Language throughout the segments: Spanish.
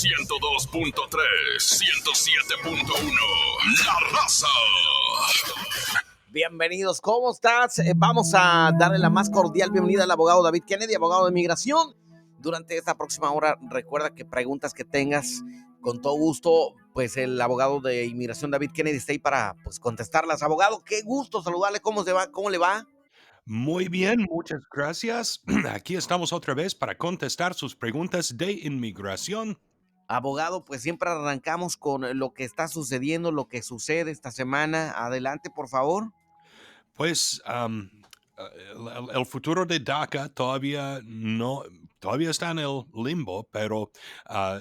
102.3, 107.1, La Raza. Bienvenidos, ¿cómo estás? Vamos a darle la más cordial bienvenida al abogado David Kennedy, abogado de inmigración. Durante esta próxima hora, recuerda que preguntas que tengas, con todo gusto, pues el abogado de inmigración David Kennedy está ahí para contestarlas. Abogado, qué gusto saludarle, ¿cómo se va? ¿Cómo le va? Muy bien, muchas gracias. Aquí estamos otra vez para contestar sus preguntas de inmigración. Abogado, pues siempre arrancamos con lo que está sucediendo, lo que sucede esta semana. Adelante, por favor. Pues el futuro de DACA todavía está en el limbo, pero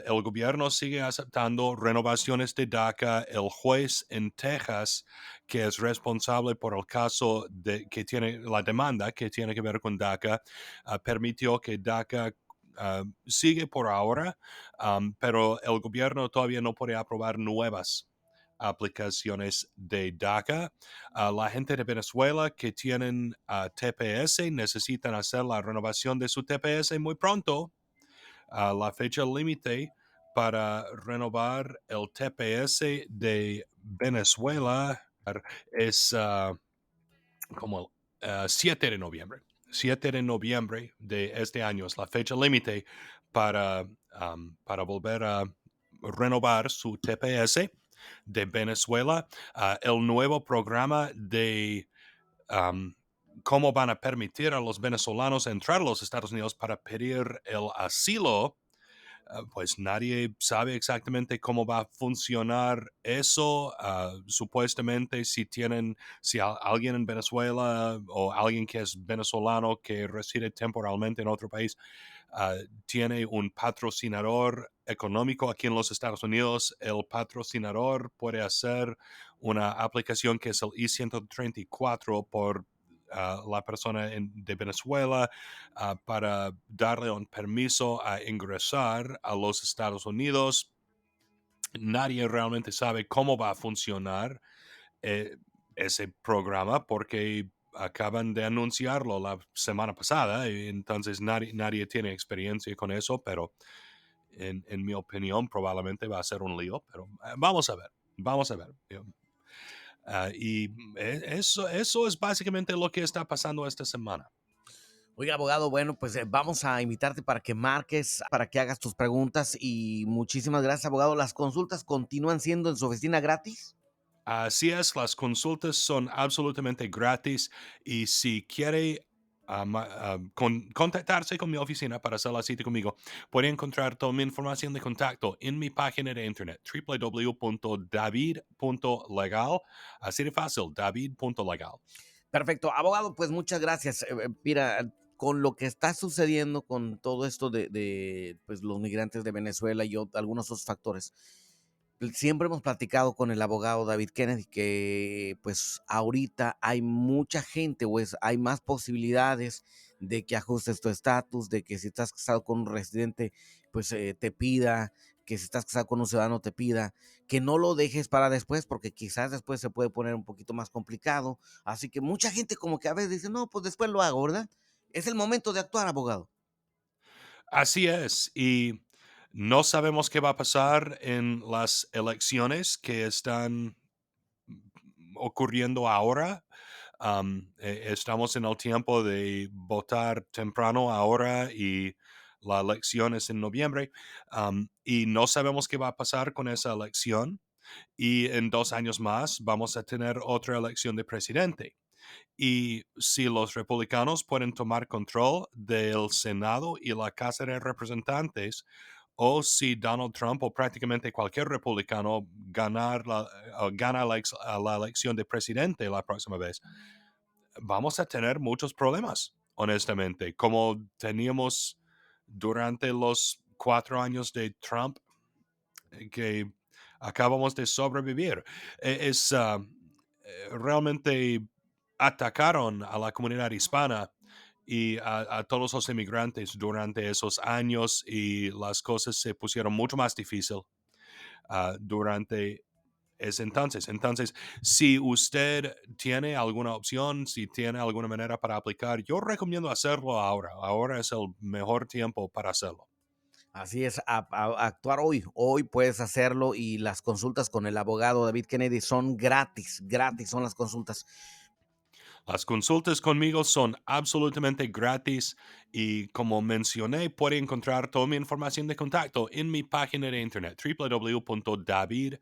el gobierno sigue aceptando renovaciones de DACA. El juez en Texas, que es responsable por el caso que tiene la demanda que tiene que ver con DACA, permitió que DACA sigue por ahora, pero el gobierno todavía no puede aprobar nuevas aplicaciones de DACA. La gente de Venezuela que tienen TPS necesitan hacer la renovación de su TPS muy pronto. La fecha límite para renovar el TPS de Venezuela es como 7 de noviembre. 7 de noviembre de este año es la fecha límite para volver a renovar su TPS de Venezuela. El nuevo programa de cómo van a permitir a los venezolanos entrar a los Estados Unidos para pedir el asilo, pues nadie sabe exactamente cómo va a funcionar eso. Supuestamente si alguien en Venezuela o alguien que es venezolano que reside temporalmente en otro país tiene un patrocinador económico aquí en los Estados Unidos, el patrocinador puede hacer una aplicación que es el I-134 por la persona de Venezuela para darle un permiso a ingresar a los Estados Unidos. Nadie realmente sabe cómo va a funcionar ese programa porque acaban de anunciarlo la semana pasada y entonces nadie tiene experiencia con eso, pero en mi opinión probablemente va a ser un lío, pero vamos a ver, vamos a ver. Eso es básicamente lo que está pasando esta semana. Oiga, abogado, bueno, pues vamos a invitarte para que marques, para que hagas tus preguntas y muchísimas gracias, abogado. ¿Las consultas continúan siendo en su oficina gratis? Así es, las consultas son absolutamente gratis y si quiere contactarse con mi oficina para hacer la cita conmigo, puede encontrar toda mi información de contacto en mi página de internet www.david.legal. Así de fácil, david.legal. Perfecto, abogado, pues muchas gracias. Mira, con lo que está sucediendo con todo esto de pues, los migrantes de Venezuela y algunos otros factores, siempre hemos platicado con el abogado David Kennedy que pues ahorita hay mucha gente, pues hay más posibilidades de que ajustes tu estatus, de que si estás casado con un residente, pues te pida, que si estás casado con un ciudadano te pida, que no lo dejes para después, porque quizás después se puede poner un poquito más complicado. Así que mucha gente como que a veces dice, no, pues después lo hago, ¿verdad? Es el momento de actuar, abogado. Así es, y no sabemos qué va a pasar en las elecciones que están ocurriendo ahora. Estamos en el tiempo de votar temprano ahora y la elección es en noviembre. Y no sabemos qué va a pasar con esa elección. Y en 2 años más vamos a tener otra elección de presidente. Y si los republicanos pueden tomar control del Senado y la Casa de Representantes, o si Donald Trump o prácticamente cualquier republicano gana la elección de presidente la próxima vez, vamos a tener muchos problemas, honestamente, como teníamos durante los 4 años de Trump, que acabamos de sobrevivir. Realmente atacaron a la comunidad hispana y a todos los inmigrantes durante esos años y las cosas se pusieron mucho más difícil durante ese entonces. Entonces, si usted tiene alguna opción, si tiene alguna manera para aplicar, yo recomiendo hacerlo ahora. Ahora es el mejor tiempo para hacerlo. Así es, a actuar hoy. Hoy puedes hacerlo y las consultas con el abogado David Kennedy son gratis, gratis son las consultas. Las consultas conmigo son absolutamente gratis y como mencioné, puede encontrar toda mi información de contacto en mi página de internet www.david.legal.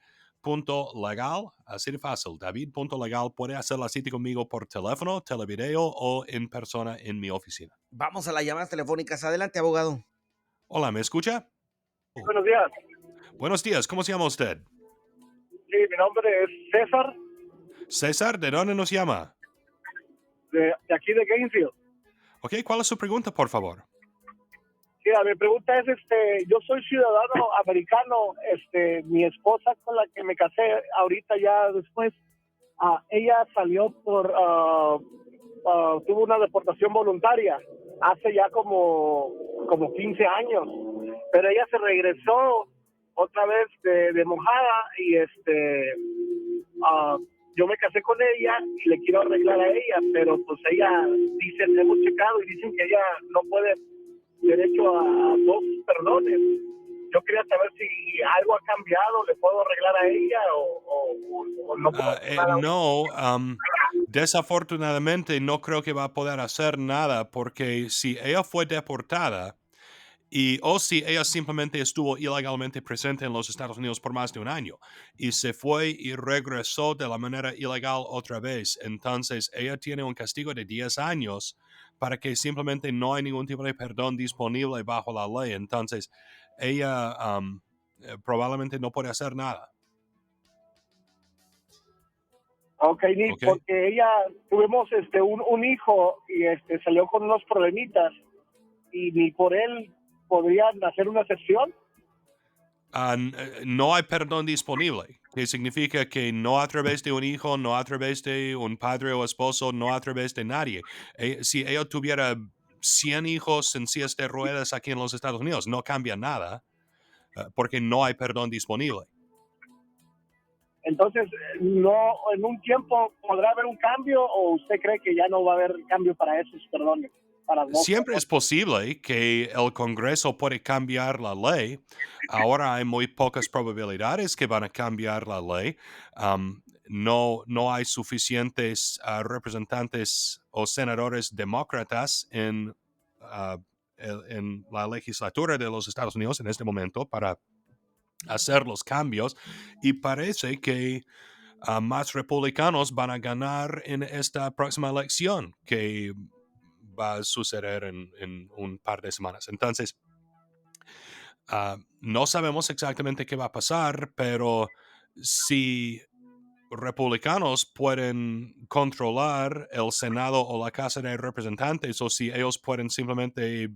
Así de fácil, david.legal. Puede hacer la cita conmigo por teléfono, televideo o en persona en mi oficina. Vamos a las llamadas telefónicas. Adelante, abogado. Hola, ¿me escucha? Oh, Buenos días. buenos días, ¿cómo se llama usted? Sí, mi nombre es César, César, ¿de dónde nos llama? de aquí de Gainesville. Ok, ¿cuál es su pregunta, por favor? Mira, mi pregunta es, yo soy ciudadano americano, mi esposa con la que me casé ahorita ya después, ella salió tuvo una deportación voluntaria hace ya como 15 años, pero ella se regresó otra vez de mojada y ah, yo me casé con ella y le quiero arreglar a ella, pero pues ella dice, hemos checado y dicen que ella no puede derecho a dos perdones. Yo quería saber si algo ha cambiado, le puedo arreglar a ella o no puedo hacer nada. No, desafortunadamente no creo que va a poder hacer nada porque si ella fue deportada o si ella simplemente estuvo ilegalmente presente en los Estados Unidos por más de un año y se fue y regresó de la manera ilegal otra vez, entonces ella tiene un castigo de 10 años para que simplemente no hay ningún tipo de perdón disponible bajo la ley. Entonces ella probablemente no puede hacer nada. Ok, Nick, ¿Ok? porque ella tuvimos un hijo y salió con unos problemitas y ni por él podrían hacer una excepción. No hay perdón disponible, que significa que no a través de un hijo, no a través de un padre o esposo, no a través de nadie. Si ella tuviera 100 hijos en sillas de ruedas aquí en los Estados Unidos, no cambia nada, porque no hay perdón disponible. Entonces, no, en un tiempo podrá haber un cambio o usted cree que ya no va a haber cambio para esos perdones, para dos. Siempre es posible que el Congreso puede cambiar la ley. Ahora hay muy pocas probabilidades que van a cambiar la ley. No hay suficientes representantes o senadores demócratas en la legislatura de los Estados Unidos en este momento para hacer los cambios y parece que más republicanos van a ganar en esta próxima elección que va a suceder en un par de semanas. Entonces, no sabemos exactamente qué va a pasar, pero si republicanos pueden controlar el Senado o la Casa de Representantes, o si ellos pueden simplemente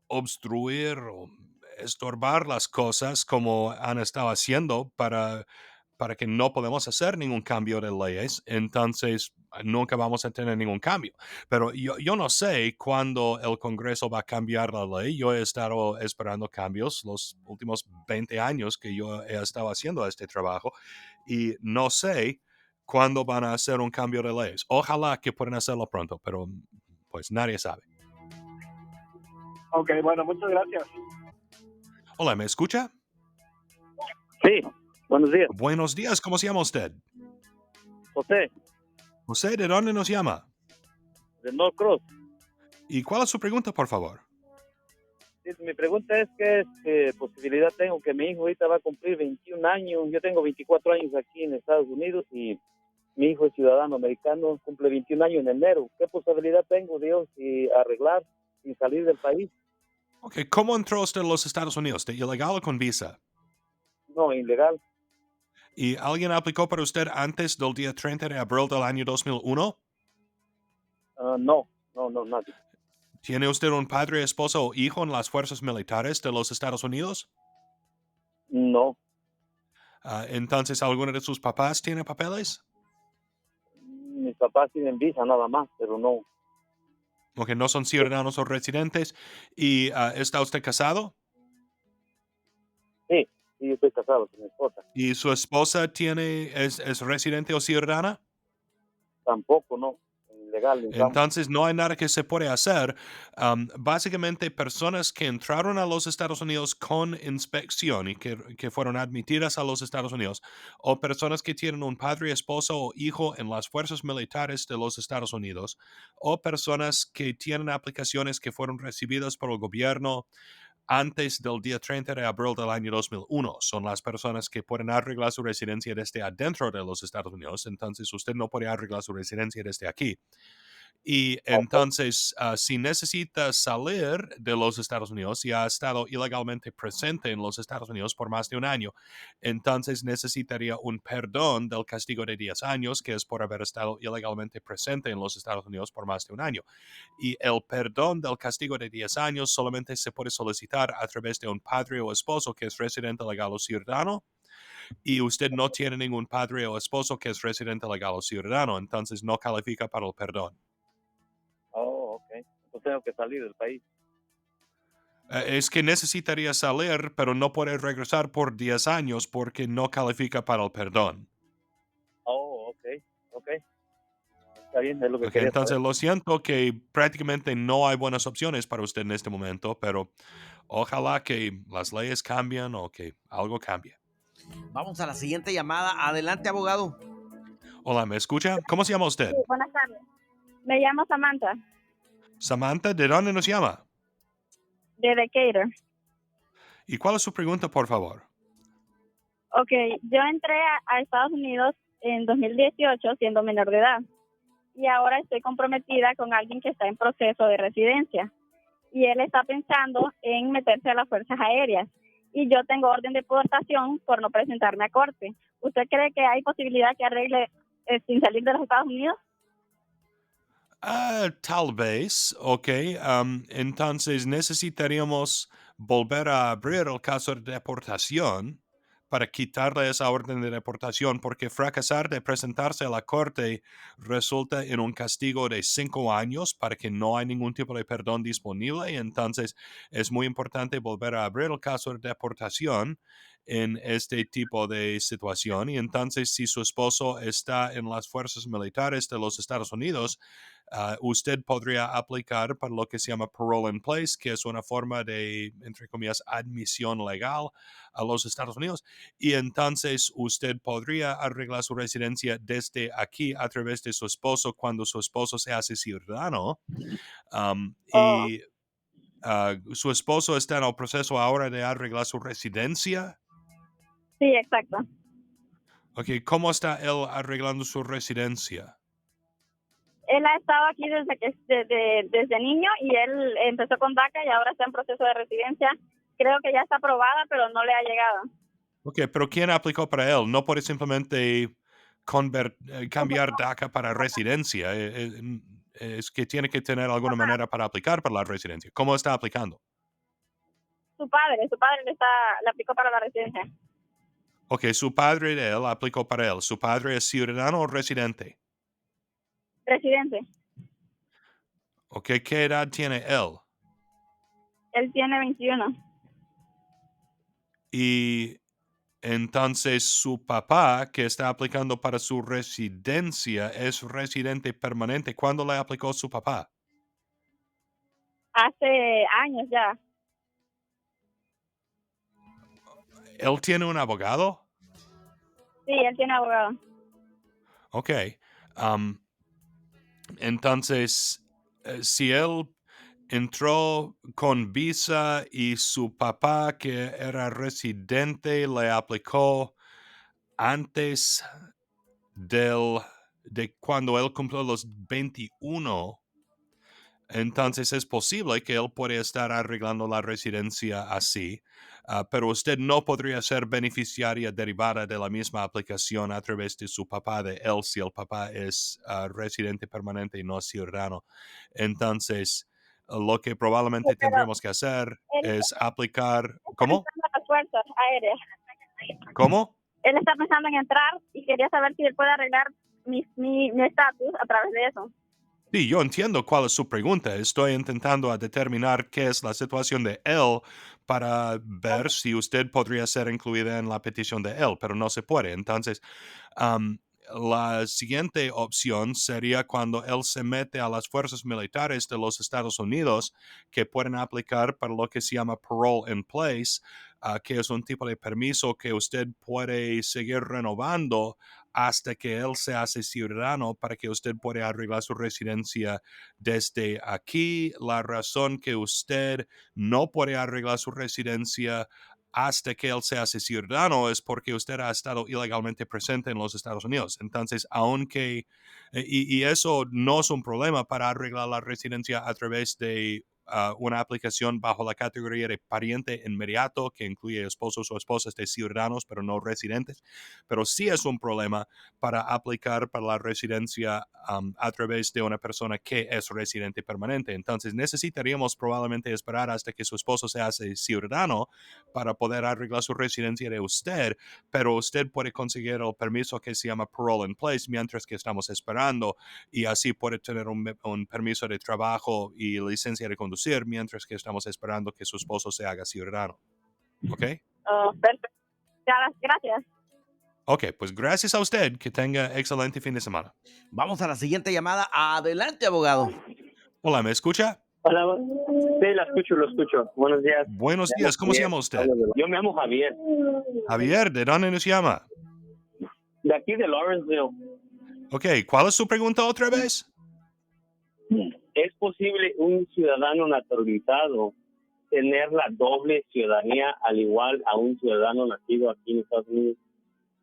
obstruir o estorbar las cosas como han estado haciendo para que no podemos hacer ningún cambio de leyes, entonces nunca vamos a tener ningún cambio. Pero yo no sé cuándo el Congreso va a cambiar la ley. Yo he estado esperando cambios los últimos 20 años que yo he estado haciendo este trabajo y no sé cuándo van a hacer un cambio de leyes. Ojalá que puedan hacerlo pronto, pero pues nadie sabe. Ok, bueno, muchas gracias. Hola, ¿me escucha? Sí, buenos días. Buenos días, ¿cómo se llama usted? José, José, ¿de dónde nos llama? de North Cross. ¿Y cuál es su pregunta, por favor? Sí, mi pregunta es qué posibilidad tengo que mi hijo ahorita va a cumplir 21 años. Yo tengo 24 años aquí en Estados Unidos y mi hijo es ciudadano americano, cumple 21 años en enero. ¿Qué posibilidad tengo, Dios, y arreglar sin salir del país? Ok, ¿cómo entró usted a los Estados Unidos? ¿De ilegal o con visa? No, ilegal. ¿Y alguien aplicó para usted antes del día 30 de abril del año 2001? No, nadie. ¿Tiene usted un padre, esposo o hijo en las fuerzas militares de los Estados Unidos? No, Entonces, ¿alguno de sus papás tiene papeles? mis papás tienen visa nada más, pero no. Ok, no son ciudadanos o residentes. ¿Y está usted casado? Sí, yo estoy casado con mi esposa. ¿Y su esposa es residente o ciudadana? Tampoco, no. ilegal, digamos. Entonces, no hay nada que se puede hacer. Básicamente, personas que entraron a los Estados Unidos con inspección y que fueron admitidas a los Estados Unidos, o personas que tienen un padre, esposo o hijo en las fuerzas militares de los Estados Unidos, o personas que tienen aplicaciones que fueron recibidas por el gobierno antes del día 30 de abril del año 2001. Son las personas que pueden arreglar su residencia desde adentro de los Estados Unidos. Entonces, usted no puede arreglar su residencia desde aquí. Y entonces, si necesita salir de los Estados Unidos y ha estado ilegalmente presente en los Estados Unidos por más de un año, entonces necesitaría un perdón del castigo de 10 años, que es por haber estado ilegalmente presente en los Estados Unidos por más de un año. Y el perdón del castigo de 10 años solamente se puede solicitar a través de un padre o esposo que es residente legal o ciudadano, y usted no tiene ningún padre o esposo que es residente legal o ciudadano, entonces no califica para el perdón. Oh, ok. Entonces tengo que salir del país. Es que necesitaría salir, pero no puede regresar por 10 años porque no califica para el perdón. Oh, ok, ok. Está bien, es lo que Ok, quería entonces saber. lo siento que prácticamente no hay buenas opciones para usted en este momento, pero ojalá que las leyes cambien o que algo cambie. Vamos a la siguiente llamada. Adelante, abogado. Hola, ¿me escucha? ¿Cómo se llama usted? Sí, buenas tardes. Me llamo Samantha, Samantha, ¿de dónde nos llama? de Decatur. ¿Y cuál es su pregunta, por favor? Ok, yo entré a Estados Unidos en 2018 siendo menor de edad y ahora estoy comprometida con alguien que está en proceso de residencia y él está pensando en meterse a las Fuerzas Aéreas y yo tengo orden de deportación por no presentarme a corte. ¿Usted cree que hay posibilidad que arregle sin salir de los Estados Unidos? Tal vez, ok. Entonces necesitaríamos volver a abrir el caso de deportación para quitarle esa orden de deportación, porque fracasar de presentarse a la corte resulta en un castigo de 5 años para que no hay ningún tipo de perdón disponible. Y entonces es muy importante volver a abrir el caso de deportación en este tipo de situación. Y entonces, si su esposo está en las fuerzas militares de los Estados Unidos, usted podría aplicar para lo que se llama parole in place, que es una forma de, entre comillas, admisión legal a los Estados Unidos. Y entonces usted podría arreglar su residencia desde aquí a través de su esposo cuando su esposo se hace ciudadano. Oh, Y su esposo está en el proceso ahora de arreglar su residencia. sí, exacto. Ok, ¿cómo está él arreglando su residencia? Él ha estado aquí desde niño y él empezó con DACA y ahora está en proceso de residencia. Creo que ya está aprobada, pero no le ha llegado. Ok, pero ¿quién aplicó para él? No puede simplemente cambiar DACA para residencia. Es que tiene que tener alguna manera para aplicar para la residencia. ¿Cómo está aplicando? Su padre le aplicó para la residencia. Ok, su padre de él aplicó para él. ¿Su padre es ciudadano o residente? Residente. Ok, ¿qué edad tiene él? Él tiene 21. Y entonces su papá, que está aplicando para su residencia, es residente permanente. ¿Cuándo le aplicó su papá? Hace años ya. ¿Él tiene un abogado? Sí, él tiene abogado. Ok. Entonces, si él entró con visa y su papá, que era residente, le aplicó antes de cuando él cumplió los 21, entonces es posible que él pueda estar arreglando la residencia así, pero usted no podría ser beneficiaria derivada de la misma aplicación a través de su papá de él si el papá es residente permanente y no ciudadano. Entonces, lo que Sí, probablemente pero tendremos que hacer él es aplicar. está ¿Cómo? pensando en las Fuerzas Aéreas. ¿Cómo? Él está pensando en entrar y quería saber si él puede arreglar mi estatus a través de eso. Sí, yo entiendo cuál es su pregunta. Estoy intentando determinar qué es la situación de él para ver si usted podría ser incluida en la petición de él, pero no se puede. Entonces, la siguiente opción sería cuando él se mete a las fuerzas militares de los Estados Unidos, que pueden aplicar para lo que se llama parole in place, que es un tipo de permiso que usted puede seguir renovando hasta que él se hace ciudadano para que usted pueda arreglar su residencia desde aquí. La razón que usted no puede arreglar su residencia hasta que él se hace ciudadano es porque usted ha estado ilegalmente presente en los Estados Unidos. Entonces, aunque, y eso no es un problema para arreglar la residencia a través de una aplicación bajo la categoría de pariente inmediato, que incluye esposos o esposas de ciudadanos, pero no residentes. Pero sí es un problema para aplicar para la residencia a través de una persona que es residente permanente. Entonces, necesitaríamos probablemente esperar hasta que su esposo se hace ciudadano para poder arreglar su residencia de usted, pero usted puede conseguir el permiso que se llama parole in place mientras que estamos esperando, y así puede tener un permiso de trabajo y licencia de conducir mientras que estamos esperando que su esposo se haga ciudadano. ¿Ok? Perfecto. Gracias. Ok, pues gracias a usted. Que tenga excelente fin de semana. Vamos a la siguiente llamada. Adelante, abogado. Hola, ¿me escucha? Hola, sí, lo escucho. Buenos días. Buenos días, ¿cómo se llama usted? Yo me llamo Javier, Javier, ¿de dónde nos llama? de aquí de Lawrenceville. Ok, ¿cuál es su pregunta otra vez? ¿Es posible un ciudadano naturalizado tener la doble ciudadanía al igual a un ciudadano nacido aquí en Estados Unidos?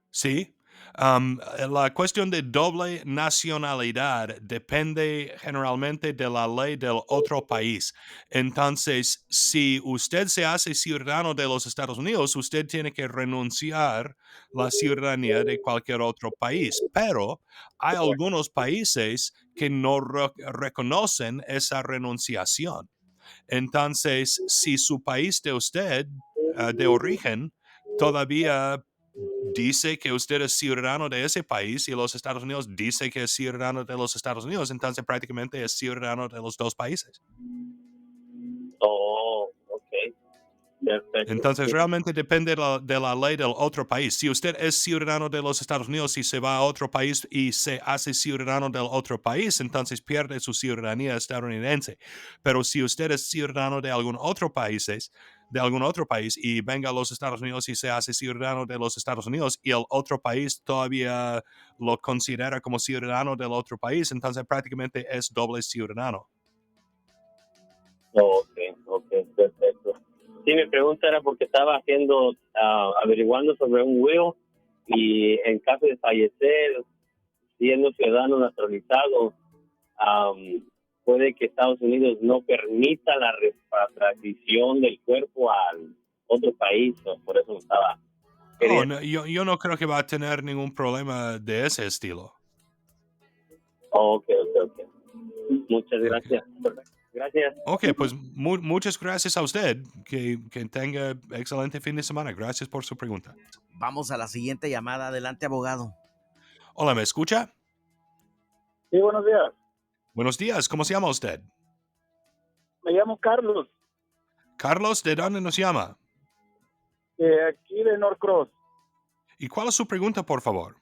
Sí. La cuestión de doble nacionalidad depende generalmente de la ley del otro país. Entonces, si usted se hace ciudadano de los Estados Unidos, usted tiene que renunciar la ciudadanía de cualquier otro país. Pero hay algunos países que no reconocen esa renunciación. Entonces, si su país de usted, de origen, todavía dice que usted es ciudadano de ese país y los Estados Unidos dice que es ciudadano de los Estados Unidos, entonces prácticamente es ciudadano de los dos países. Oh, ok. Perfecto. Entonces realmente depende de la ley del otro país. Si usted es ciudadano de los Estados Unidos y se va a otro país y se hace ciudadano del otro país, entonces pierde su ciudadanía estadounidense. Pero si usted es ciudadano de algún otro país y venga a los Estados Unidos y se hace ciudadano de los Estados Unidos y el otro país todavía lo considera como ciudadano del otro país, entonces prácticamente es doble ciudadano. Ok, perfecto. Sí, mi pregunta era porque estaba averiguando sobre un will y en caso de fallecer, siendo ciudadano naturalizado, puede que Estados Unidos no permita la repatriación del cuerpo al otro país, ¿no? Por eso estaba queriendo. No, yo no creo que va a tener ningún problema de ese estilo. Ok. Muchas gracias. Perfecto. Gracias. Ok, pues muchas gracias a usted. Que tenga excelente fin de semana. Gracias por su pregunta. Vamos a la siguiente llamada. Adelante, abogado. Hola, ¿me escucha? Sí, buenos días. Buenos días, ¿cómo se llama usted? Me llamo Carlos, Carlos, ¿de dónde nos llama? aquí de Norcross. ¿Y cuál es su pregunta, por favor?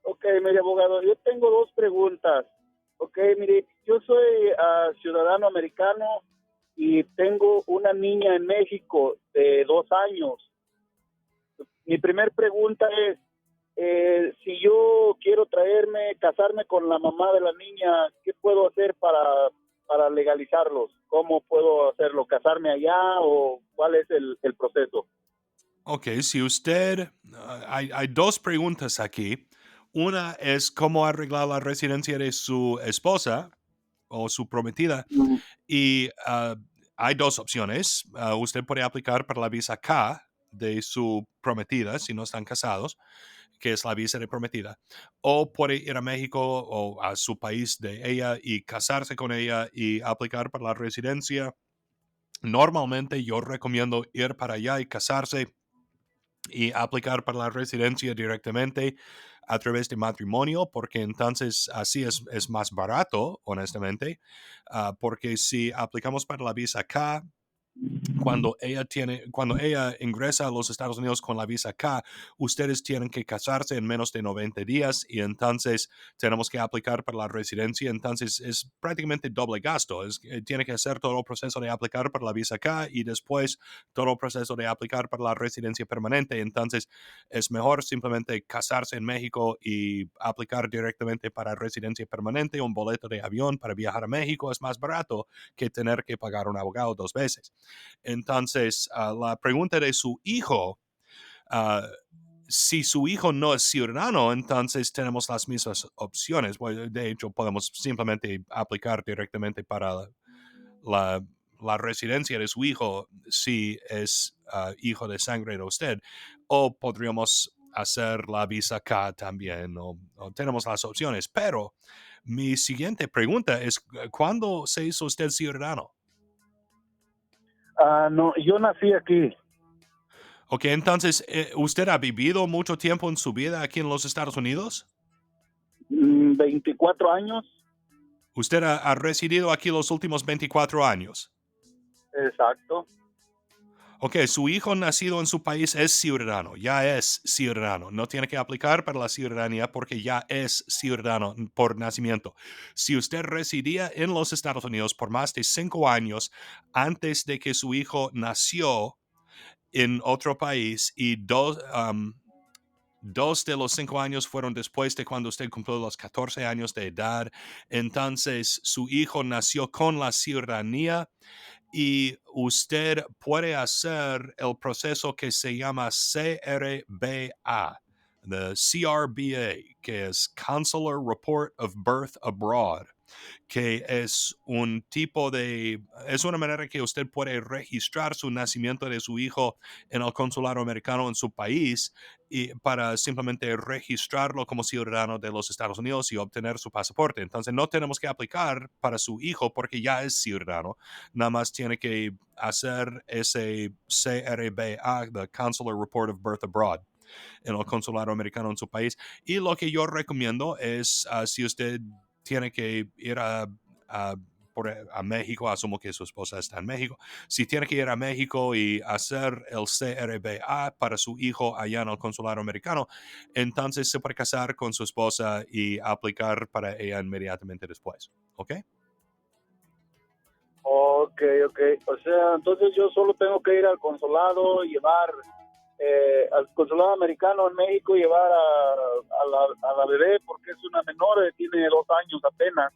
Ok, mire, abogado, yo tengo dos preguntas. Ok, mire, yo soy ciudadano americano y tengo una niña en México de 2 años. Mi primer pregunta es, si yo quiero casarme con la mamá de la niña, ¿qué puedo hacer para legalizarlos? ¿Cómo puedo hacerlo? ¿Casarme allá o cuál es el proceso? Ok, si usted... hay dos preguntas aquí. Una es cómo arreglar la residencia de su esposa o su prometida. Y hay dos opciones. Usted puede aplicar para la visa K de su prometida si no están casados, que es la visa de prometida. O puede ir a México o a su país de ella y casarse con ella y aplicar para la residencia. Normalmente yo recomiendo ir para allá y casarse y aplicar para la residencia directamente a través de matrimonio, porque entonces así es más barato, honestamente, porque si aplicamos para la visa K, cuando ella ingresa a los Estados Unidos con la visa K, ustedes tienen que casarse en menos de 90 días y entonces tenemos que aplicar para la residencia. Entonces es prácticamente doble gasto. Tiene que hacer todo el proceso de aplicar para la visa K y después todo el proceso de aplicar para la residencia permanente. Entonces es mejor simplemente casarse en México y aplicar directamente para residencia permanente. Un boleto de avión para viajar a México es más barato que tener que pagar un abogado 2 veces. Entonces, la pregunta de su hijo, ah, si su hijo no es ciudadano, entonces tenemos las mismas opciones. Bueno, de hecho, podemos simplemente aplicar directamente para la, la residencia de su hijo si es hijo de sangre de usted, o podríamos hacer la visa K también, o tenemos las opciones. Pero mi siguiente pregunta es, ¿cuándo se hizo usted ciudadano? No, yo nací aquí. Ok, entonces, ¿usted ha vivido mucho tiempo en su vida aquí en los Estados Unidos? 24 años. ¿Usted ha residido aquí los últimos 24 años? Exacto. Ok, su hijo nacido en su país es ciudadano, ya es ciudadano. No tiene que aplicar para la ciudadanía porque ya es ciudadano por nacimiento. Si usted residía en los Estados Unidos por más de 5 años antes de que su hijo nació en otro país y dos de los 5 años fueron después de cuando usted cumplió los 14 años de edad. Entonces, su hijo nació con la ciudadanía y usted puede hacer el proceso que se llama CRBA, the CRBA, que es Consular Report of Birth Abroad, que es es una manera que usted puede registrar su nacimiento de su hijo en el consulado americano en su país y para simplemente registrarlo como ciudadano de los Estados Unidos y obtener su pasaporte. Entonces no tenemos que aplicar para su hijo porque ya es ciudadano, nada más tiene que hacer ese CRBA, the Consular Report of Birth Abroad, en el consulado americano en su país. Y lo que yo recomiendo es, si usted tiene que ir a México, asumo que su esposa está en México, si tiene que ir a México y hacer el CRBA para su hijo allá en el consulado americano, entonces se puede casar con su esposa y aplicar para ella inmediatamente después. ¿Ok? Ok. O sea, entonces yo solo tengo que ir al consulado, llevar al consulado americano en México, llevar a la bebé porque es una menor, tiene 2 años apenas.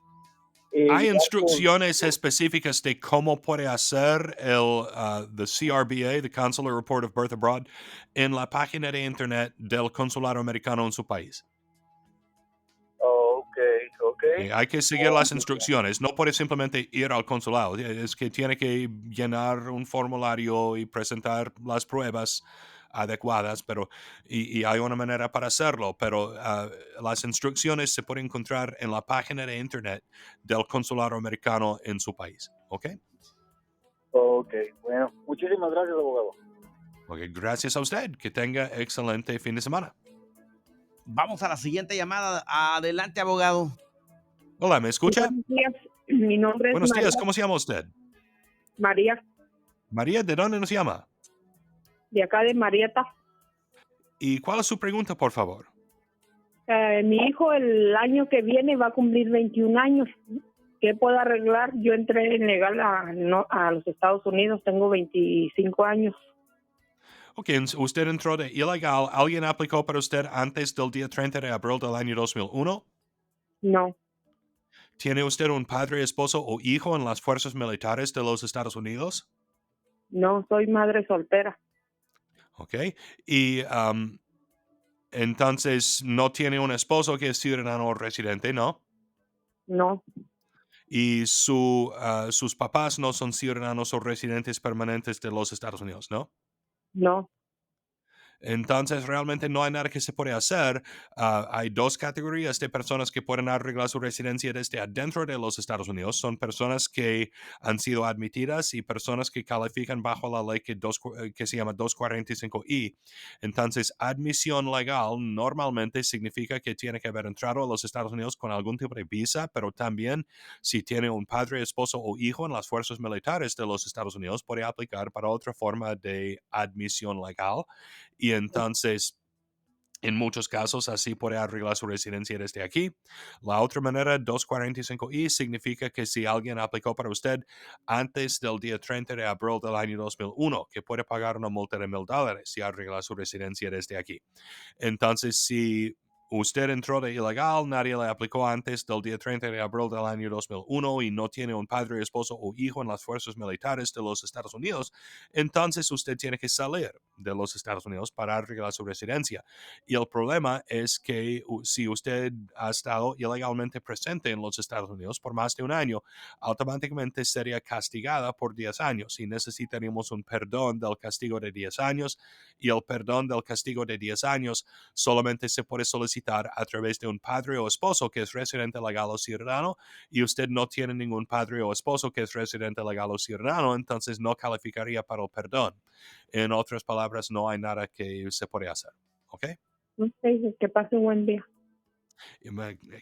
Hay Ya, instrucciones específicas de cómo puede hacer the CRBA, the Consular Report of Birth Abroad, en la página de internet del consulado americano en su país. ok. Y hay que seguir las instrucciones. No puede simplemente ir al consulado. Es que tiene que llenar un formulario y presentar las pruebas adecuadas, y hay una manera para hacerlo, pero las instrucciones se pueden encontrar en la página de internet del consulado americano en su país. ¿Ok? Ok, bueno, muchísimas gracias, abogado. Ok, gracias a usted. Que tenga excelente fin de semana. Vamos a la siguiente llamada. Adelante, abogado. Hola, ¿me escucha? Buenos días, mi nombre es Buenos María. días, ¿cómo se llama usted? María, María, ¿de dónde nos llama? de acá de Marieta. ¿Y cuál es su pregunta, por favor? Mi hijo el año que viene va a cumplir 21 años. ¿Qué puedo arreglar? Yo entré en legal a los Estados Unidos, tengo 25 años. Ok, usted entró de ilegal. ¿Alguien aplicó para usted antes del día 30 de abril del año 2001? No, ¿Tiene usted un padre, esposo o hijo en las fuerzas militares de los Estados Unidos? no, soy madre soltera. Ok, y entonces no tiene un esposo que es ciudadano o residente, ¿no? No, Y sus papás no son ciudadanos o residentes permanentes de los Estados Unidos, ¿no? no, Entonces, realmente no hay nada que se puede hacer. Hay dos categorías de personas que pueden arreglar su residencia desde adentro de los Estados Unidos. Son personas que han sido admitidas y personas que califican bajo la ley que se llama 245I. Entonces, admisión legal normalmente significa que tiene que haber entrado a los Estados Unidos con algún tipo de visa, pero también si tiene un padre, esposo o hijo en las fuerzas militares de los Estados Unidos, puede aplicar para otra forma de admisión legal. Y entonces, en muchos casos, así puede arreglar su residencia desde aquí. La otra manera, 245I, significa que si alguien aplicó para usted antes del día 30 de abril del año 2001, que puede pagar una multa de $1,000 si arregla su residencia desde aquí. Entonces, si usted entró de ilegal, nadie le aplicó antes del día 30 de abril del año 2001 y no tiene un padre, esposo o hijo en las fuerzas militares de los Estados Unidos, entonces usted tiene que salir de los Estados Unidos para arreglar su residencia. Y el problema es que si usted ha estado ilegalmente presente en los Estados Unidos por más de un año, automáticamente sería castigada por 10 años y necesitaríamos un perdón del castigo de 10 años, y el perdón del castigo de 10 años solamente se puede solicitar a través de un padre o esposo que es residente legal o ciudadano, y usted no tiene ningún padre o esposo que es residente legal o ciudadano, entonces no calificaría para el perdón. En otras palabras, no hay nada que se puede hacer. ¿Ok? Ok, que pase un buen día.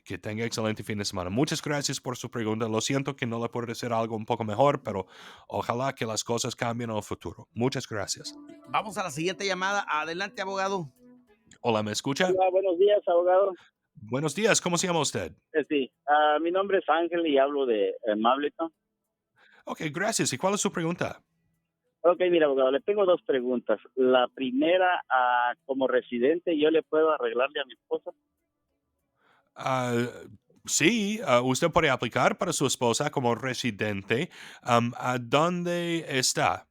Que tenga excelente fin de semana. Muchas gracias por su pregunta. Lo siento que no le puedo decir algo un poco mejor, pero ojalá que las cosas cambien en el futuro. Muchas gracias. Vamos a la siguiente llamada. Adelante, abogado. Hola, ¿me escucha? Hola, buenos días, abogado. Buenos días, ¿cómo se llama usted? Sí, mi nombre es Ángel y hablo de Mableton. Ok, gracias. ¿Y cuál es su pregunta? Ok, mira, abogado, le tengo dos preguntas. La primera, como residente, ¿yo le puedo arreglarle a mi esposa? Sí, usted puede aplicar para su esposa como residente. ¿A dónde está?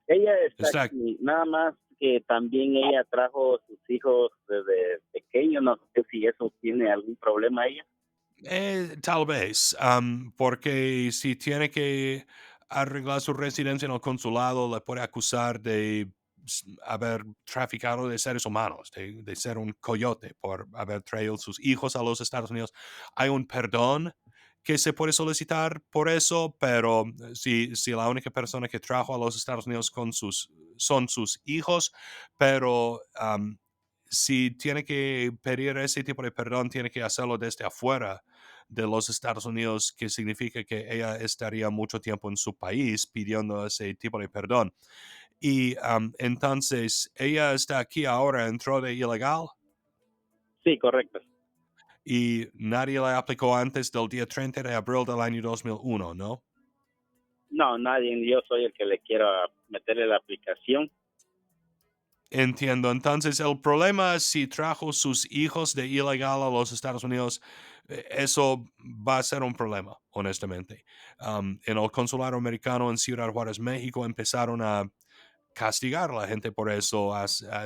Ella está Está aquí, nada más que también ella trajo sus hijos desde pequeños. No sé si eso tiene algún problema ella. Tal vez, porque si tiene que arreglar su residencia en el consulado, le puede acusar de haber traficado de seres humanos, de ser un coyote por haber traído sus hijos a los Estados Unidos. Hay un perdón que se puede solicitar por eso, pero si la única persona que trajo a los Estados Unidos son sus hijos, pero si tiene que pedir ese tipo de perdón, tiene que hacerlo desde afuera de los Estados Unidos, que significa que ella estaría mucho tiempo en su país pidiendo ese tipo de perdón. Y entonces, ella está aquí ahora, entró de ilegal Sí, correcto. y nadie le aplicó antes del día 30 de abril del año 2001, ¿no? No, nadie. Yo soy el que le quiero meterle la aplicación. Entiendo. Entonces, el problema si trajo sus hijos de ilegal a los Estados Unidos, eso va a ser un problema, honestamente. En el consulado americano en Ciudad Juárez, México, empezaron a castigar a la gente por eso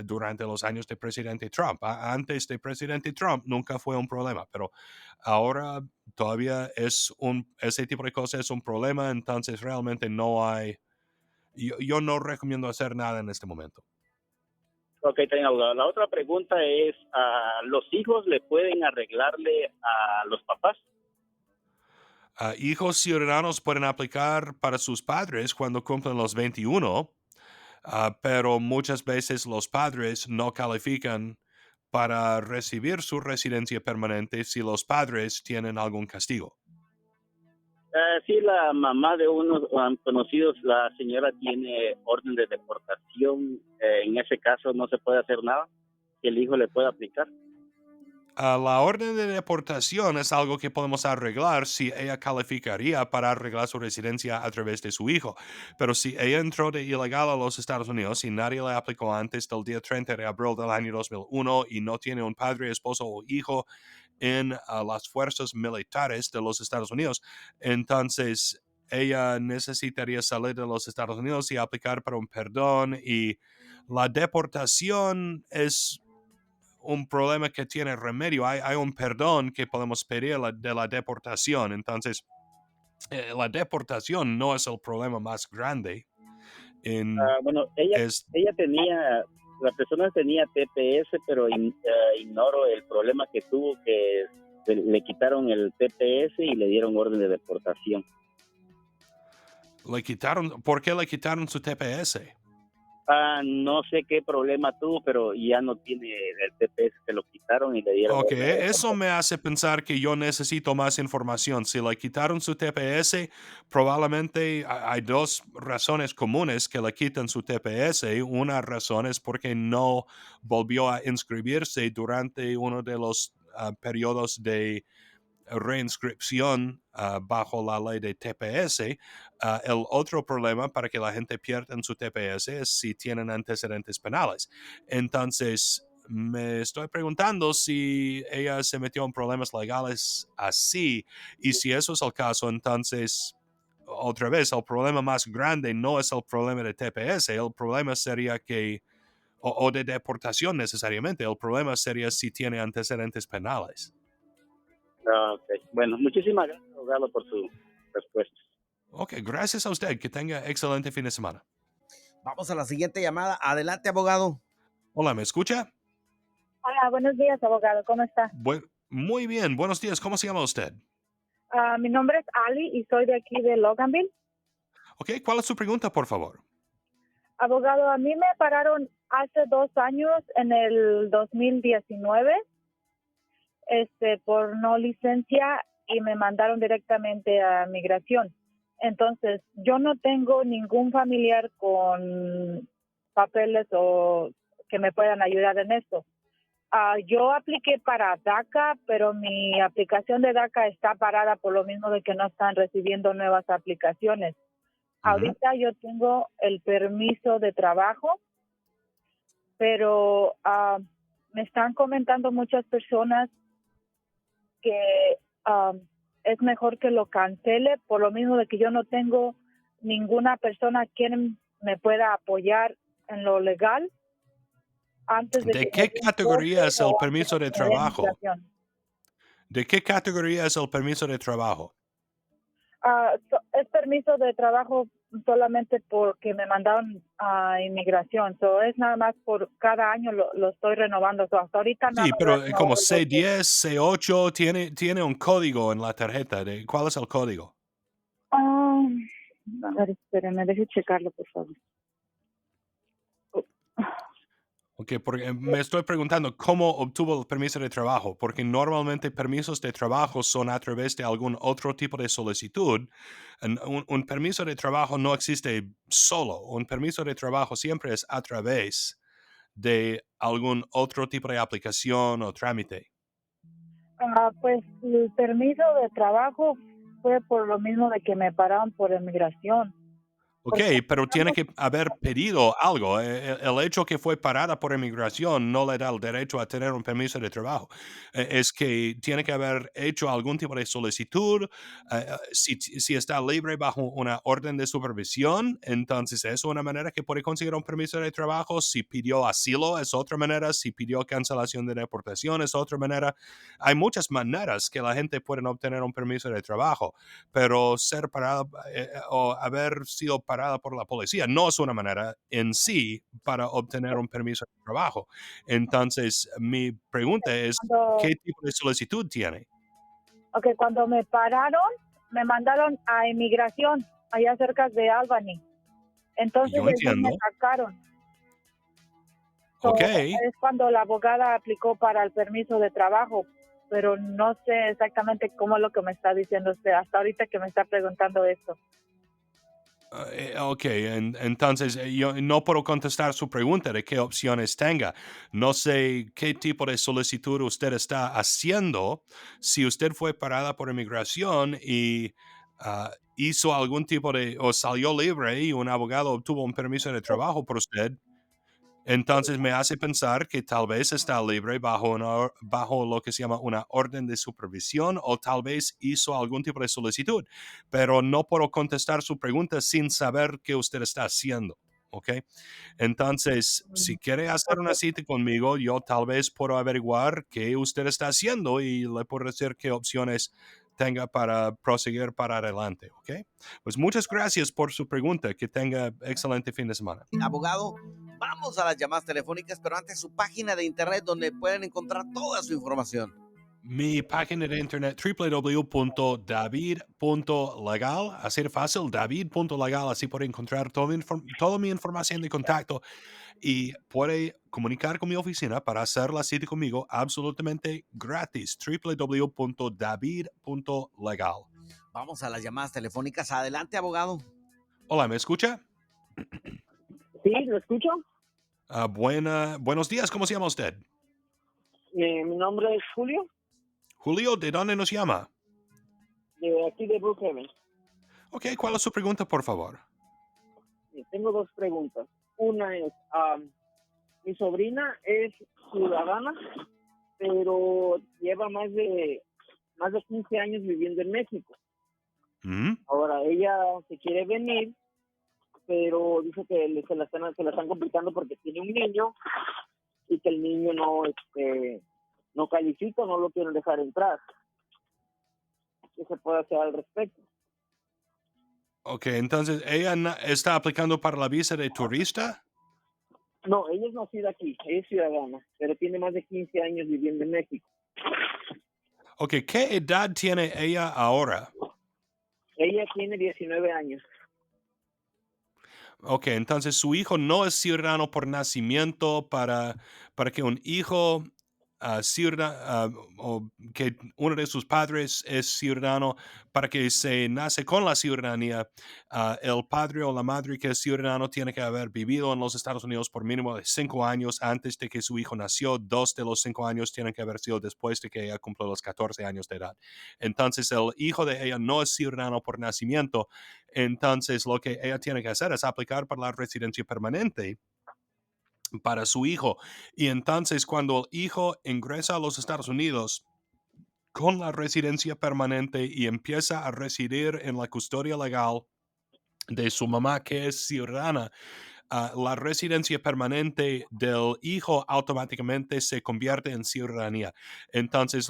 durante los años de presidente Trump. Antes de presidente Trump nunca fue un problema, pero ahora todavía ese tipo de cosas es un problema, entonces realmente no hay, yo no recomiendo hacer nada en este momento. Ok, tengo abogado. La otra pregunta es, ¿los hijos le pueden arreglarle a los papás? Hijos ciudadanos pueden aplicar para sus padres cuando cumplen los 21, pero muchas veces los padres no califican para recibir su residencia permanente si los padres tienen algún castigo. Sí, la mamá de unos conocidos, la señora tiene orden de deportación. En ese caso no se puede hacer nada. ¿El hijo le puede aplicar? La orden de deportación es algo que podemos arreglar si ella calificaría para arreglar su residencia a través de su hijo. Pero si ella entró de ilegal a los Estados Unidos y nadie le aplicó antes del día 30 de abril del año 2001 y no tiene un padre, esposo o hijo en las fuerzas militares de los Estados Unidos, entonces ella necesitaría salir de los Estados Unidos y aplicar para un perdón, y la deportación es un problema que tiene remedio. Hay un perdón que podemos pedir de la deportación. Entonces, la deportación no es el problema más grande. Bueno, ella tenía la persona tenía TPS, pero ignoro el problema que tuvo, que le quitaron el TPS y le dieron orden de deportación. ¿Por qué le quitaron su TPS? No sé qué problema tuvo, pero ya no tiene el TPS, se lo quitaron y le dieron Ok, orden de eso me hace pensar que yo necesito más información. Si le quitaron su TPS, probablemente hay dos razones comunes que le quitan su TPS. Una razón es porque no volvió a inscribirse durante uno de los periodos de reinscripción bajo la ley de TPS. El otro problema para que la gente pierda en su TPS es si tienen antecedentes penales. Entonces, me estoy preguntando si ella se metió en problemas legales así, y si eso es el caso, entonces, otra vez, el problema más grande no es el problema de TPS, el problema sería que, o de deportación necesariamente, el problema sería si tiene antecedentes penales. Okay. Bueno, muchísimas gracias, abogado, por su respuesta. Ok, gracias a usted. Que tenga excelente fin de semana. Vamos a la siguiente llamada. Adelante, abogado. Hola, ¿me escucha? Hola, buenos días, abogado. ¿Cómo está? Muy bien. Buenos días. ¿Cómo se llama usted? Mi nombre es Ali y soy de aquí de Loganville. Ok, ¿cuál es su pregunta, por favor? Abogado, a mí me pararon hace 2 años, en el 2019, por no licencia, y me mandaron directamente a migración. Entonces, yo no tengo ningún familiar con papeles o que me puedan ayudar en esto. Yo apliqué para DACA, pero mi aplicación de DACA está parada por lo mismo de que no están recibiendo nuevas aplicaciones. Ahorita yo tengo el permiso de trabajo, pero me están comentando muchas personas que es mejor que lo cancele por lo mismo de que yo no tengo ninguna persona quien me pueda apoyar en lo legal. Antes ¿De qué categoría es el permiso de trabajo? ¿De qué categoría es el permiso de trabajo? Es permiso de trabajo solamente porque me mandaron a inmigración. Es nada más por cada año lo estoy renovando. Hasta ahorita no. Sí, pero como C10, C8, tiene un código en la tarjeta. ¿Cuál es el código? A ver, espérenme, deje checarlo, por favor. Ok, porque me estoy preguntando cómo obtuvo el permiso de trabajo, porque normalmente permisos de trabajo son a través de algún otro tipo de solicitud. Un permiso de trabajo no existe solo. Un permiso de trabajo siempre es a través de algún otro tipo de aplicación o trámite. Pues el permiso de trabajo fue por lo mismo de que me pararon por inmigración. Ok, pero tiene que haber pedido algo. El hecho que fue parada por inmigración no le da el derecho a tener un permiso de trabajo. Es que tiene que haber hecho algún tipo de solicitud. Si está libre bajo una orden de supervisión, entonces es una manera que puede conseguir un permiso de trabajo. Si pidió asilo, es otra manera. Si pidió cancelación de deportación, es otra manera. Hay muchas maneras que la gente puede obtener un permiso de trabajo, pero ser parada o haber sido parada por la policía no es una manera en sí para obtener un permiso de trabajo. Entonces, mi pregunta es, ¿qué tipo de solicitud tiene? Ok, cuando me pararon, me mandaron a inmigración, allá cerca de Albany. Entonces, Yo entiendo. me sacaron. Ok. Es cuando la abogada aplicó para el permiso de trabajo, pero no sé exactamente cómo es lo que me está diciendo usted, hasta ahorita que me está preguntando esto. Ok, entonces yo no puedo contestar su pregunta de qué opciones tenga. No sé qué tipo de solicitud usted está haciendo. Si usted fue parada por inmigración y hizo algún tipo o salió libre y un abogado obtuvo un permiso de trabajo por usted, entonces me hace pensar que tal vez está libre bajo lo que se llama una orden de supervisión, o tal vez hizo algún tipo de solicitud, pero no puedo contestar su pregunta sin saber qué usted está haciendo. ¿Ok? Entonces, si quiere hacer una cita conmigo, yo tal vez puedo averiguar qué usted está haciendo y le puedo decir qué opciones tenga para proseguir para adelante. ¿Ok? Pues muchas gracias por su pregunta. Que tenga excelente fin de semana. Abogado, Vamos a las llamadas telefónicas, pero antes su página de internet donde pueden encontrar toda su información. Mi página de internet www.david.legal, así de fácil, david.legal, así puede encontrar toda mi información de contacto y puede comunicar con mi oficina para hacer la cita conmigo absolutamente gratis, www.david.legal. Vamos a las llamadas telefónicas. Adelante, abogado. Hola, ¿me escucha? Sí, ¿lo escucho? Buenos días, ¿cómo se llama usted? Mi nombre es Julio, Julio, ¿de dónde nos llama? de aquí de Brookhaven. Ok, ¿cuál es su pregunta, por favor? Tengo dos preguntas. Una es, mi sobrina es ciudadana, pero lleva más de 15 años viviendo en México. Ahora, ella se quiere venir, pero dice que se la están complicando porque tiene un niño y que el niño no califica, no lo quieren dejar entrar. ¿Qué se puede hacer al respecto? Ok, entonces, ¿ella está aplicando para la visa de turista? No, ella es nacida aquí, ella es ciudadana, pero tiene más de 15 años viviendo en México. Ok, ¿qué edad tiene ella ahora? Ella tiene 19 años. Ok, entonces su hijo no es ciudadano por nacimiento para que un hijo o que uno de sus padres es ciudadano, para que se nace con la ciudadanía, el padre o la madre que es ciudadano tiene que haber vivido en los Estados Unidos por mínimo de 5 años antes de que su hijo nació. 2 de los 5 años tienen que haber sido después de que ella cumple los 14 años de edad. Entonces el hijo de ella no es ciudadano por nacimiento. Entonces lo que ella tiene que hacer es aplicar para la residencia permanente para su hijo. Y entonces cuando el hijo ingresa a los Estados Unidos con la residencia permanente y empieza a residir en la custodia legal de su mamá, que es ciudadana, la residencia permanente del hijo automáticamente se convierte en ciudadanía. Entonces,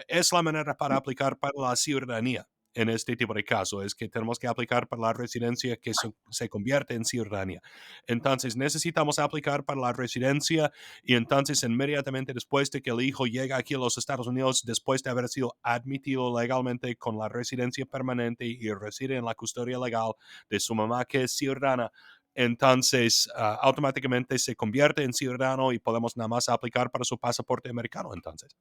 es la manera para aplicar para la ciudadanía. En este tipo de caso, es que tenemos que aplicar para la residencia que se convierte en ciudadanía. Entonces, necesitamos aplicar para la residencia y entonces inmediatamente después de que el hijo llega aquí a los Estados Unidos, después de haber sido admitido legalmente con la residencia permanente y reside en la custodia legal de su mamá, que es ciudadana, entonces automáticamente se convierte en ciudadano y podemos nada más aplicar para su pasaporte americano entonces.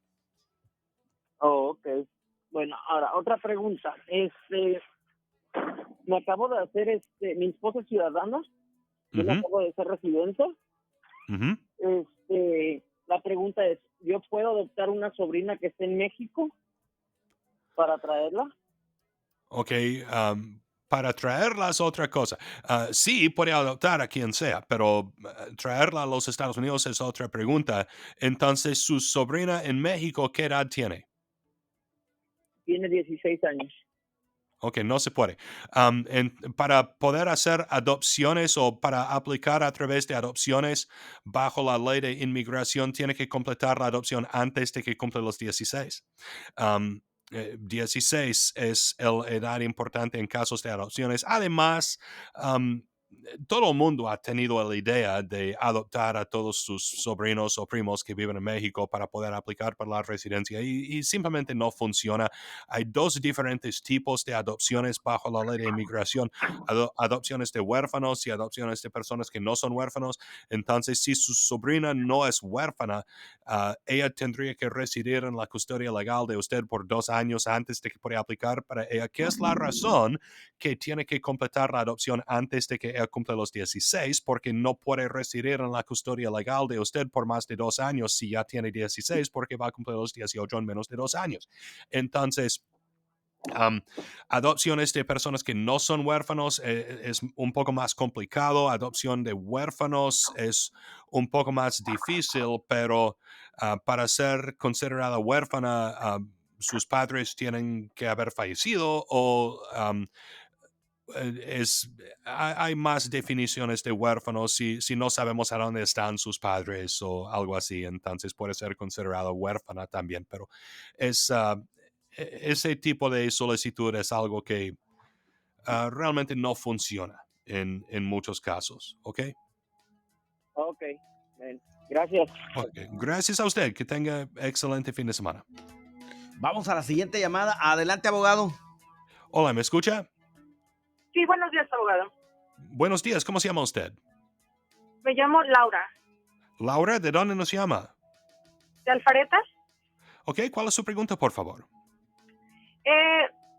Oh, ok. Bueno, ahora, otra pregunta. Me acabo de hacer, mi esposa es ciudadana, yo me acabo de ser residente. La pregunta es, ¿yo puedo adoptar una sobrina que esté en México para traerla? Ok, para traerla es otra cosa. Sí, puede adoptar a quien sea, pero traerla a los Estados Unidos es otra pregunta. Entonces, su sobrina en México, ¿qué edad tiene? Tiene 16 años. Ok, no se puede. Para poder hacer adopciones o para aplicar a través de adopciones bajo la ley de inmigración, tiene que completar la adopción antes de que cumple los 16. 16 es la edad importante en casos de adopciones. Además, todo el mundo ha tenido la idea de adoptar a todos sus sobrinos o primos que viven en México para poder aplicar para la residencia y simplemente no funciona. Hay dos diferentes tipos de adopciones bajo la ley de inmigración: adopciones de huérfanos y adopciones de personas que no son huérfanos. Entonces, si su sobrina no es huérfana, ella tendría que residir en la custodia legal de usted por 2 años antes de que pueda aplicar para ella, que es la razón que tiene que completar la adopción antes de que ella cumple los 16, porque no puede residir en la custodia legal de usted por más de 2 años si ya tiene 16, porque va a cumplir los 18 en menos de 2 años. Entonces, adopciones de personas que no son huérfanos es un poco más complicado. Adopción de huérfanos es un poco más difícil, pero para ser considerada huérfana, sus padres tienen que haber fallecido o hay más definiciones de huérfanos si no sabemos a dónde están sus padres o algo así, entonces puede ser considerado huérfana también, pero es ese tipo de solicitud es algo que realmente no funciona en muchos casos, ¿ok? Ok, bien. Gracias. Ok, gracias a usted. Que tenga excelente fin de semana. Vamos a la siguiente llamada. Adelante, abogado. Hola, ¿me escucha? Sí, buenos días, abogado. Buenos días, ¿cómo se llama usted? Me llamo Laura, Laura, ¿de dónde nos llama? de Alfaretas. Ok, ¿cuál es su pregunta, por favor?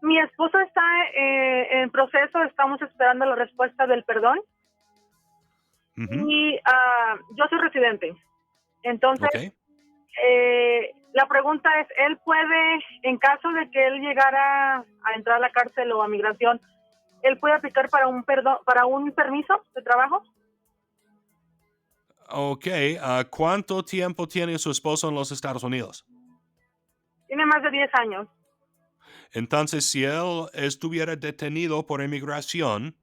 Mi esposo está en proceso, estamos esperando la respuesta del perdón Ujú. y yo soy residente. Entonces, Ok. la pregunta es, ¿él puede, en caso de que él llegara a entrar a la cárcel o a migración, él puede aplicar para un perdón, para un permiso de trabajo? Ok, ¿cuánto tiempo tiene su esposo en los Estados Unidos? Tiene más de 10 años. Entonces, si él estuviera detenido por inmigración,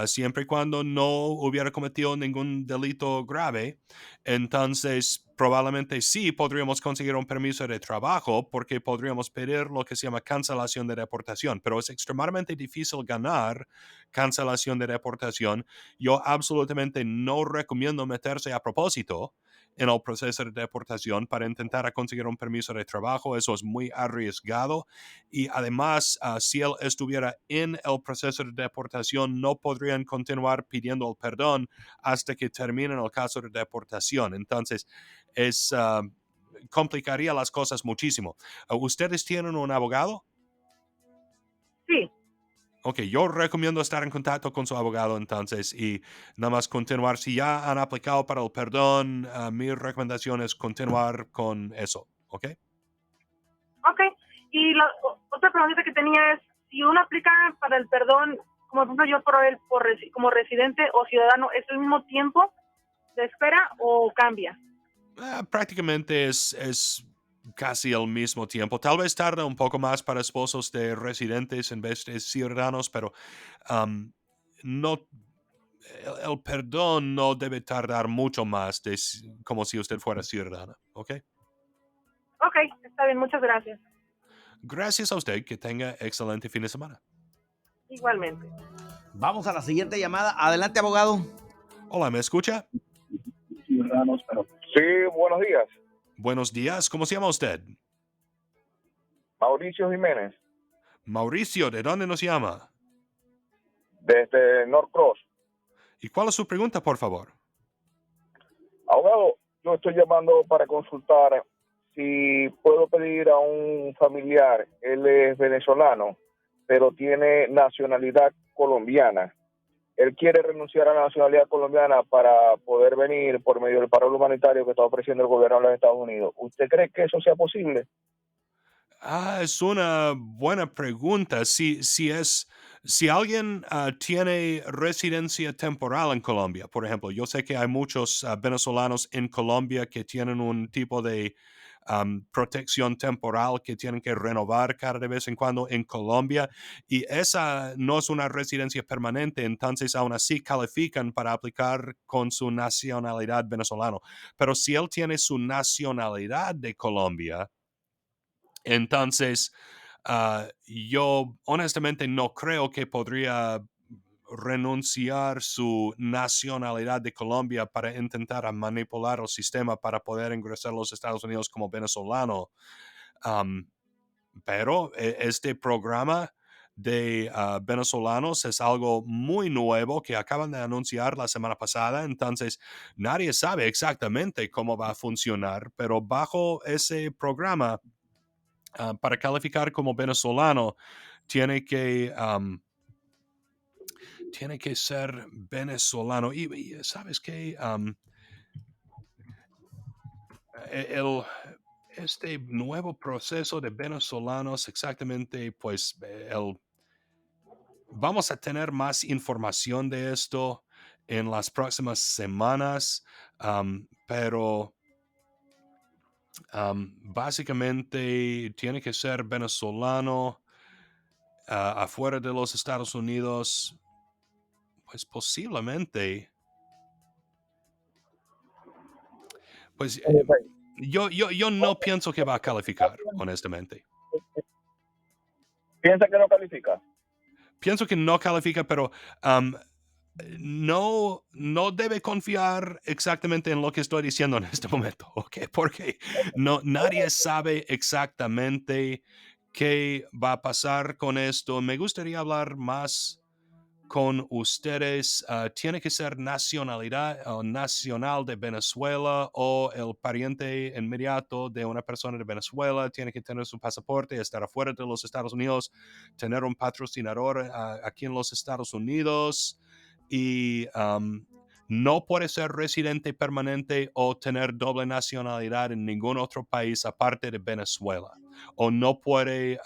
siempre y cuando no hubiera cometido ningún delito grave, entonces probablemente sí podríamos conseguir un permiso de trabajo porque podríamos pedir lo que se llama cancelación de deportación, pero es extremadamente difícil ganar cancelación de deportación. Yo absolutamente no recomiendo meterse a propósito en el proceso de deportación para intentar conseguir un permiso de trabajo. Eso es muy arriesgado. Y además, si él estuviera en el proceso de deportación, no podrían continuar pidiendo el perdón hasta que terminen el caso de deportación. Entonces, complicaría las cosas muchísimo. ¿Ustedes tienen un abogado? Sí. Ok, yo recomiendo estar en contacto con su abogado entonces y nada más continuar. Si ya han aplicado para el perdón, mi recomendación es continuar con eso, ¿ok? Ok. Y la otra pregunta que tenía es, si uno aplica para el perdón, como por ejemplo yo como residente o ciudadano, ¿es el mismo tiempo de espera o cambia? Prácticamente es casi el mismo tiempo. Tal vez tarda un poco más para esposos de residentes en vez de ciudadanos, pero no, el perdón no debe tardar mucho más como si usted fuera ciudadana, ¿ok? Ok, está bien, muchas gracias. Gracias a usted, que tenga excelente fin de semana. Igualmente. Vamos a la siguiente llamada. Adelante, abogado. Hola, ¿me escucha? Sí, buenos días. Buenos días, ¿cómo se llama usted? Mauricio Jiménez, Mauricio, ¿de dónde nos llama? desde Norcross. ¿Y cuál es su pregunta, por favor? Abogado, yo estoy llamando para consultar si puedo pedir a un familiar, él es venezolano, pero tiene nacionalidad colombiana. Él quiere renunciar a la nacionalidad colombiana para poder venir por medio del paro humanitario que está ofreciendo el gobierno de los Estados Unidos. ¿Usted cree que eso sea posible? Es una buena pregunta. Si alguien tiene residencia temporal en Colombia, por ejemplo, yo sé que hay muchos venezolanos en Colombia que tienen un tipo de protección temporal que tienen que renovar cada de vez en cuando en Colombia y esa no es una residencia permanente, entonces aún así califican para aplicar con su nacionalidad venezolano. Pero si él tiene su nacionalidad de Colombia, entonces, yo honestamente no creo que podría renunciar su nacionalidad de Colombia para intentar manipular el sistema para poder ingresar a los Estados Unidos como venezolano. Pero este programa de venezolanos es algo muy nuevo que acaban de anunciar la semana pasada, entonces nadie sabe exactamente cómo va a funcionar, pero bajo ese programa, para calificar como venezolano, tiene que ser venezolano. Y ¿sabes qué? Este nuevo proceso de venezolanos, exactamente, pues vamos a tener más información de esto en las próximas semanas, pero básicamente tiene que ser venezolano afuera de los Estados Unidos, pues posiblemente, pues yo no pienso que va a calificar, honestamente. ¿Piensa que no califica? Pienso que no califica, pero no debe confiar exactamente en lo que estoy diciendo en este momento, ¿ok? Porque nadie sabe exactamente qué va a pasar con esto. Me gustaría hablar más con ustedes. Tiene que ser nacionalidad o nacional de Venezuela o el pariente inmediato de una persona de Venezuela. Tiene que tener su pasaporte, estar afuera de los Estados Unidos, tener un patrocinador aquí en los Estados Unidos y no puede ser residente permanente o tener doble nacionalidad en ningún otro país aparte de Venezuela. O no puede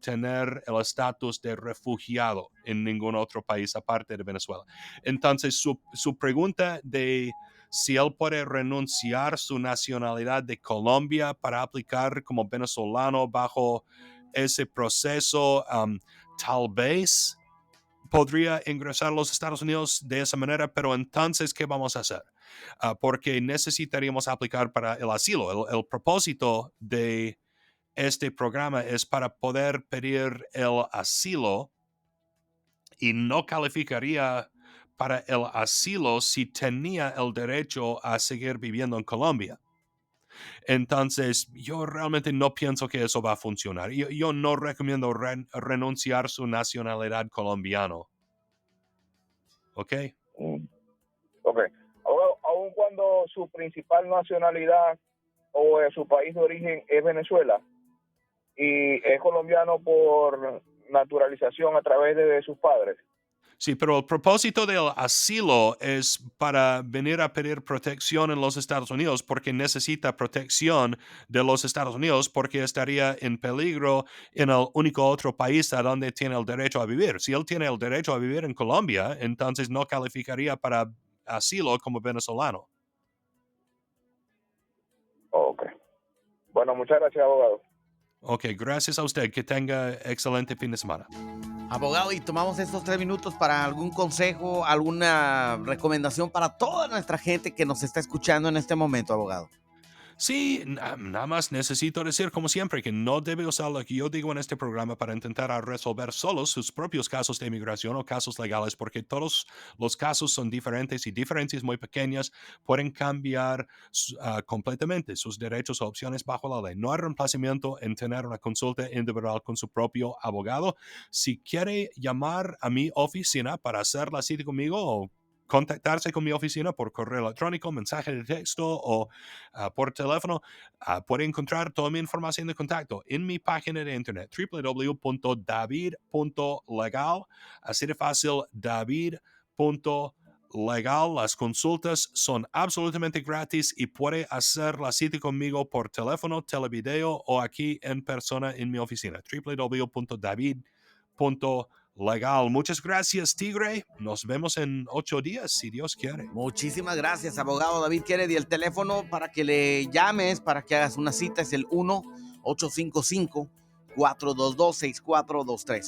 tener el estatus de refugiado en ningún otro país aparte de Venezuela. Entonces, su pregunta de si él puede renunciar su nacionalidad de Colombia para aplicar como venezolano bajo ese proceso, tal vez podría ingresar a los Estados Unidos de esa manera, pero entonces, ¿qué vamos a hacer? Porque necesitaríamos aplicar para el asilo. El propósito de este programa es para poder pedir el asilo y no calificaría para el asilo si tenía el derecho a seguir viviendo en Colombia. Entonces, yo realmente no pienso que eso va a funcionar. Yo no recomiendo renunciar su nacionalidad colombiano. ¿Ok? Ok. Aun cuando su principal nacionalidad o su país de origen es Venezuela y es colombiano por naturalización a través de sus padres. Sí, pero el propósito del asilo es para venir a pedir protección en los Estados Unidos porque necesita protección de los Estados Unidos porque estaría en peligro en el único otro país a donde tiene el derecho a vivir. Si él tiene el derecho a vivir en Colombia, entonces no calificaría para asilo como venezolano. Ok. Bueno, muchas gracias, abogado. Ok, gracias a usted. Que tenga excelente fin de semana. Abogado, y tomamos estos 3 minutos para algún consejo, alguna recomendación para toda nuestra gente que nos está escuchando en este momento, abogado. Sí, nada más necesito decir, como siempre, que no debe usar lo que yo digo en este programa para intentar resolver solo sus propios casos de inmigración o casos legales, porque todos los casos son diferentes y diferencias muy pequeñas pueden cambiar completamente sus derechos o opciones bajo la ley. No hay reemplazamiento en tener una consulta individual con su propio abogado. Si quiere llamar a mi oficina para hacer la cita conmigo o contactarse con mi oficina por correo electrónico, mensaje de texto o por teléfono, puede encontrar toda mi información de contacto en mi página de internet www.david.legal. Así de fácil, david.legal. Las consultas son absolutamente gratis y puede hacer la cita conmigo por teléfono, televideo o aquí en persona en mi oficina www.david.legal. Muchas gracias, Tigre. Nos vemos en 8 días, si Dios quiere. Muchísimas gracias, abogado David Kennedy. El teléfono para que le llames, para que hagas una cita, es el 1-855-422-6423.